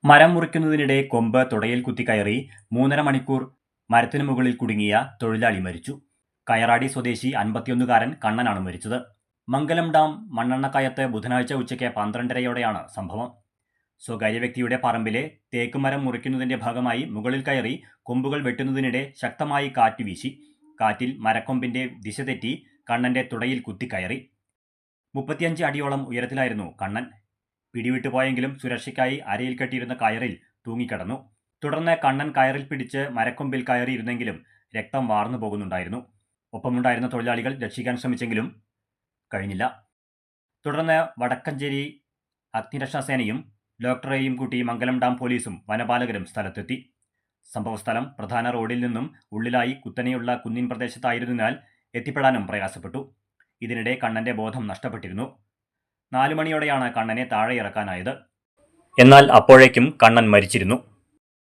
മരം മുറിക്കുന്നതിനിടെ കൊമ്പ് തുടയിൽ കുത്തിക്കയറി 3.5 മണിക്കൂർ മരത്തിനു മുകളിൽ കുടുങ്ങിയ തൊഴിലാളി മരിച്ചു. കയറാടി സ്വദേശി 51കാരൻ കണ്ണനാണ് മരിച്ചത്. മംഗലം ഡാം മണ്ണെണ്ണക്കയത്ത് ബുധനാഴ്ച ഉച്ചയ്ക്ക് 12:30യോടെയാണ് സംഭവം. സ്വകാര്യ വ്യക്തിയുടെ പറമ്പിലെ തേക്കുമരം മുറിക്കുന്നതിന്റെ ഭാഗമായി മുകളിൽ കയറി കൊമ്പുകൾ വെട്ടുന്നതിനിടെ ശക്തമായി കാറ്റ് വീശി. കാറ്റിൽ മരക്കൊമ്പിന്റെ ദിശ തെറ്റി കണ്ണന്റെ തുടയിൽ കുത്തിക്കയറി. 35 അടിയോളം ഉയരത്തിലായിരുന്നു കണ്ണൻ. പിടിവിട്ടുപോയെങ്കിലും സുരക്ഷയ്ക്കായി അരയിൽ കെട്ടിയിരുന്ന കയറിൽ തൂങ്ങിക്കിടന്നു. തുടർന്ന് കണ്ണൻ കയറിൽ പിടിച്ച് മരക്കൊമ്പിൽ കയറിയിരുന്നെങ്കിലും രക്തം വാർന്നു പോകുന്നുണ്ടായിരുന്നു. ഒപ്പമുണ്ടായിരുന്ന തൊഴിലാളികൾ രക്ഷിക്കാൻ ശ്രമിച്ചെങ്കിലും കഴിഞ്ഞില്ല. തുടർന്ന് വടക്കഞ്ചേരി അഗ്നിരക്ഷാസേനയും ഡോക്ടറെയും കൂട്ടി മംഗലം ഡാം പോലീസും വനപാലകരും സ്ഥലത്തെത്തി. സംഭവസ്ഥലം പ്രധാന റോഡിൽ നിന്നും ഉള്ളിലായി കുത്തനെയുള്ള കുന്നിൻ പ്രദേശത്തായിരുന്നതിനാൽ എത്തിപ്പെടാനും പ്രയാസപ്പെട്ടു. ഇതിനിടെ കണ്ണന്റെ ബോധം നഷ്ടപ്പെട്ടിരുന്നു. 4 മണിയോടെയാണ് കണ്ണനെ താഴെ ഇറക്കാനായത്. എന്നാൽ അപ്പോഴേക്കും കണ്ണൻ മരിച്ചിരുന്നു.